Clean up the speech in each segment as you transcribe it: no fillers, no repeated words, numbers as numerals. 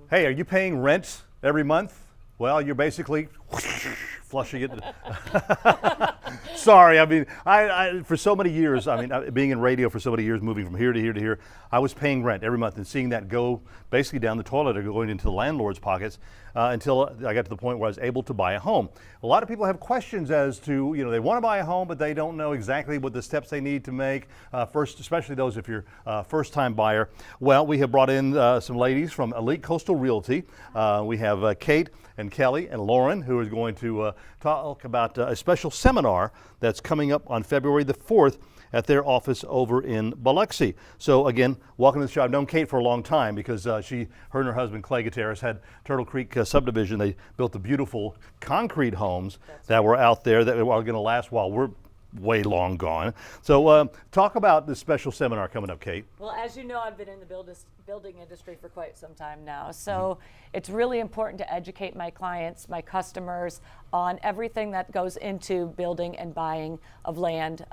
Hey, are you paying rent every month? Well, you're basically flushing it. Sorry, I mean, I for so many years, I mean, being in radio for so many years, moving from here to here to here, I was paying rent every month and seeing that go basically down the toilet or going into the landlord's pockets until I got to the point where I was able to buy a home. A lot of people have questions as to, they want to buy a home, but they don't know exactly what the steps they need to make. First, especially those if you're a first-time buyer. Well, we have brought in some ladies from Elite Coastal Realty. We have Kate and Kelly and Lauren, who is going to talk about a special seminar that's coming up on February the 4th at their office over in Biloxi. So again, welcome to the show. I've known Kate for a long time because her and her husband Clay Gutierrez had Turtle Creek subdivision. They built the beautiful concrete homes that were out there that are going to last while we're way long gone. So talk about this special seminar coming up, Kate. Well, as you know, I've been in the building industry for quite some time now. So it's really important to educate my clients, my customers, on everything that goes into building and buying of land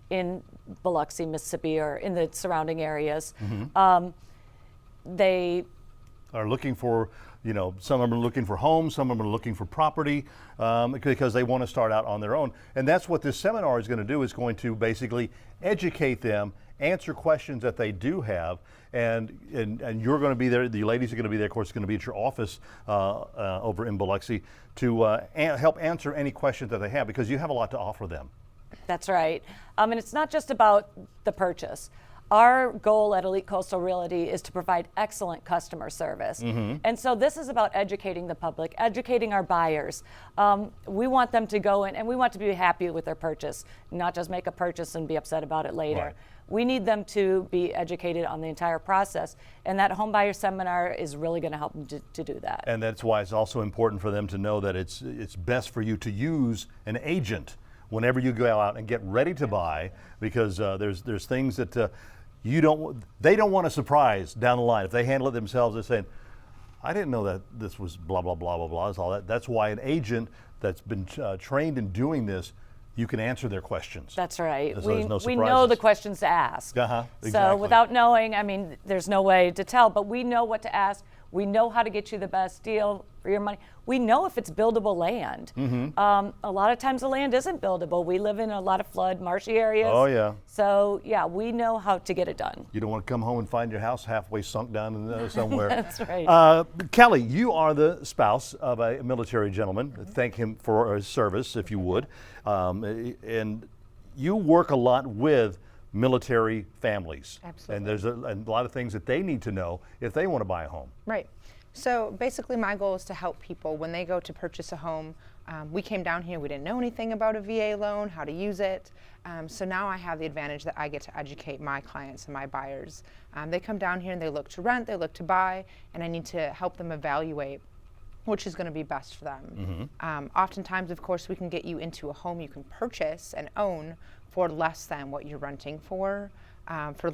in Biloxi, Mississippi, or in the surrounding areas. They are looking for, some of them are looking for homes, some of them are looking for property because they want to start out on their own. And that's what this seminar is going to do, is going to basically educate them, answer questions that they do have, and you're going to be there, the ladies are going to be there, of course, going to be at your office over in Biloxi to help answer any questions that they have, because you have a lot to offer them. That's right. And it's not just about the purchase. Our goal at Elite Coastal Realty is to provide excellent customer service. And so this is about educating the public, educating our buyers. We want them to go in and we want to be happy with their purchase, not just make a purchase and be upset about it later. Right. We need them to be educated on the entire process, and that home buyer seminar is really going to help them to do that. And that's why it's also important for them to know that it's best for you to use an agent whenever you go out and get ready to buy, because there's things that they don't want a surprise down the line. If they handle it themselves, they're saying, I didn't know that this was blah, blah, blah, blah, blah, all that. That's why an agent that's been trained in doing this, you can answer their questions. That's right. So there's no we surprises. know the questions to ask. Exactly. So without knowing, I mean, there's no way to tell, but we know what to ask. We know how to get you the best deal for your money. We know if it's buildable land. A lot of times the land isn't buildable. We live in a lot of flood, marshy areas. Oh, yeah. So, yeah, we know how to get it done. You don't want to come home and find your house halfway sunk down somewhere. That's right. Kelly, you are the spouse of a military gentleman. Thank him for his service, if you would. And you work a lot with military families. Absolutely. And there's a lot of things that they need to know if they want to buy a home. Right. So basically my goal is to help people when they go to purchase a home. We came down here, we didn't know anything about a VA loan, how to use it. So now I have the advantage that I get to educate my clients and my buyers. They come down here and they look to rent, they look to buy, and I need to help them evaluate which is going to be best for them. Oftentimes, of course, we can get you into a home you can purchase and own for less than what you're renting for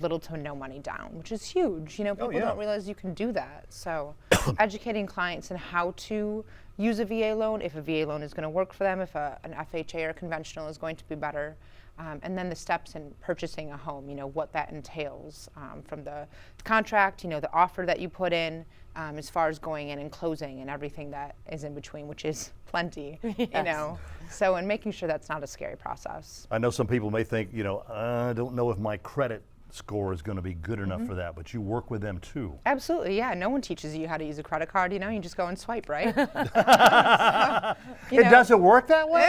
little to no money down, which is huge. People don't realize you can do that. So educating clients on how to use a VA loan, if a VA loan is going to work for them, if an FHA or conventional is going to be better, and then the steps in purchasing a home, what that entails, from the contract, the offer that you put in, as far as going in and closing and everything that is in between, which is plenty, So, and making sure that's not a scary process. I know some people may think, I don't know if my credit score is going to be good enough for that, but you work with them too. Absolutely, yeah. No one teaches you how to use a credit card. You just go and swipe, right? Does it work that way?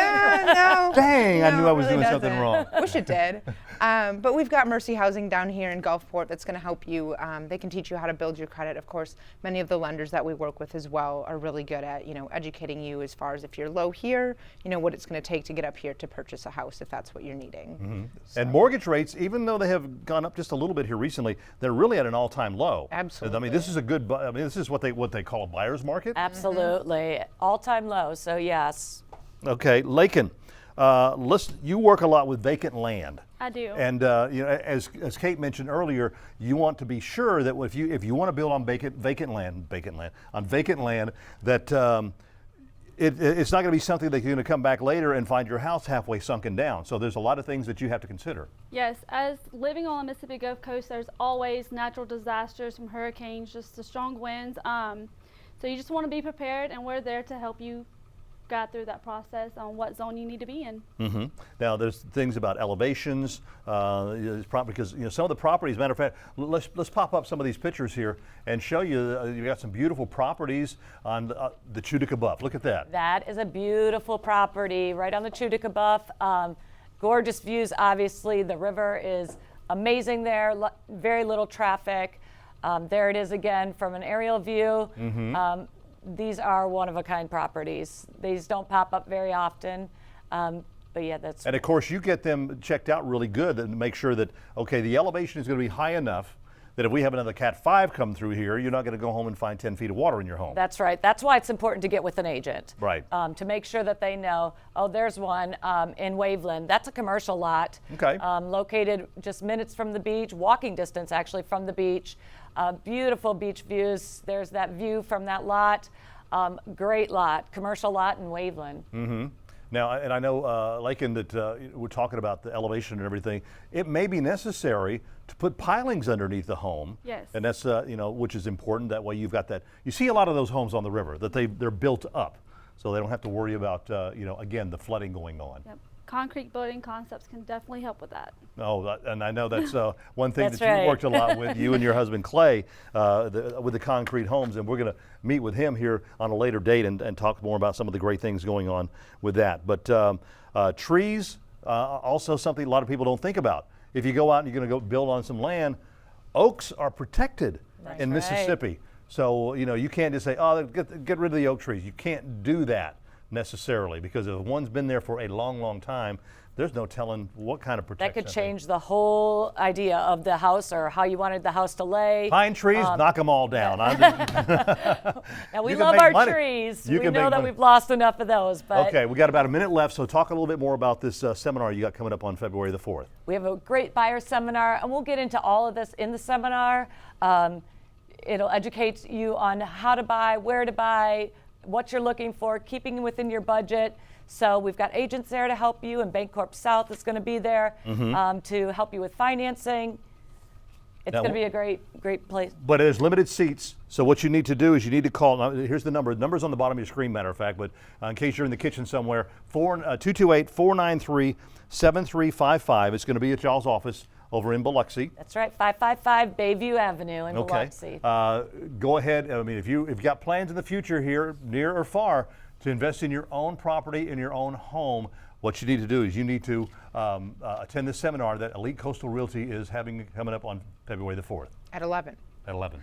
No. Dang, no, I knew I was really doing something wrong. Wish it did. But we've got Mercy Housing down here in Gulfport that's going to help you. They can teach you how to build your credit. Of course, many of the lenders that we work with as well are really good at, educating you as far as if you're low here, what it's going to take to get up here to purchase a house if that's what you're needing. So. And mortgage rates, even though they have gone up just a little bit here recently, they're really at an all-time low. Absolutely. I mean, this is a good. This is what they call a buyer's market. Absolutely. All-time low. So yes. Okay, Lakin, you work a lot with vacant land. I do. And as Kate mentioned earlier, you want to be sure that if you want to build on vacant land, that it's not going to be something that you're going to come back later and find your house halfway sunken down. So there's a lot of things that you have to consider. Yes, as living on the Mississippi Gulf Coast, there's always natural disasters from hurricanes, just the strong winds. So you just want to be prepared, and we're there to help you guide through that process on what zone you need to be in. Mm-hmm. Now, there's things about elevations, because some of the properties. Matter of fact, let's pop up some of these pictures here and show you. You've got some beautiful properties on the Chutica Bluff. Look at that. That is a beautiful property right on the Chutica Bluff. Gorgeous views. Obviously, the river is amazing there. Very little traffic. There it is again from an aerial view. Mm-hmm. These are one-of-a-kind properties. These don't pop up very often, but yeah, that's. And of course, you get them checked out really good and make sure that, okay, the elevation is going to be high enough that if we have another Cat 5 come through here, you're not going to go home and find 10 feet of water in your home. That's right. That's why it's important to get with an agent. Right. To make sure that they know, oh, there's one in Waveland. That's a commercial lot. Okay. Located just minutes from the beach, walking distance actually from the beach. Beautiful beach views. There's that view from that lot. Great lot, commercial lot in Waveland. Mm-hmm. Now, and I know, Lakin, that we're talking about the elevation and everything. It may be necessary to put pilings underneath the home. Yes. And that's, which is important. That way you've got that. You see a lot of those homes on the river that they're built up, so they don't have to worry about, again, the flooding going on. Yep. Concrete building concepts can definitely help with that. Oh, and I know that's one thing That's that you've right. worked a lot with, you and your husband Clay, with the concrete homes, and we're going to meet with him here on a later date and talk more about some of the great things going on with that. But trees, also something a lot of people don't think about. If you go out and you're going to go build on some land, oaks are protected in right. Mississippi. So, you can't just say, oh, get rid of the oak trees. You can't do that necessarily, because if one's been there for a long, long time, there's no telling what kind of protection. That could change the whole idea of the house or how you wanted the house to lay. Pine trees, knock them all down. Now we You can love make our money. trees. You We can know make that money. we've lost enough of those, but Okay, we got about a minute left, so talk a little bit more about this seminar you got coming up on February the 4th. we have a great buyer seminar, and we'll get into all of this in the seminar. It'll educate you on how to buy, where to buy, what you're looking for, keeping within your budget. So we've got agents there to help you, and Bancorp South is going to be there to help you with financing. It's Now, going to be a great place. But there's limited seats, so what you need to do is you need to call. Now, here's the number. The number's on the bottom of your screen, matter of fact, but in case you're in the kitchen somewhere, 228-493-7355. It's going to be at y'all's office over in Biloxi. That's right, 555 Bayview Avenue in Okay. Biloxi. Go ahead. I mean, if you've got plans in the future here, near or far, to invest in your own property, in your own home, what you need to do is you need to attend this seminar that Elite Coastal Realty is having coming up on February the 4th At 11. at 11.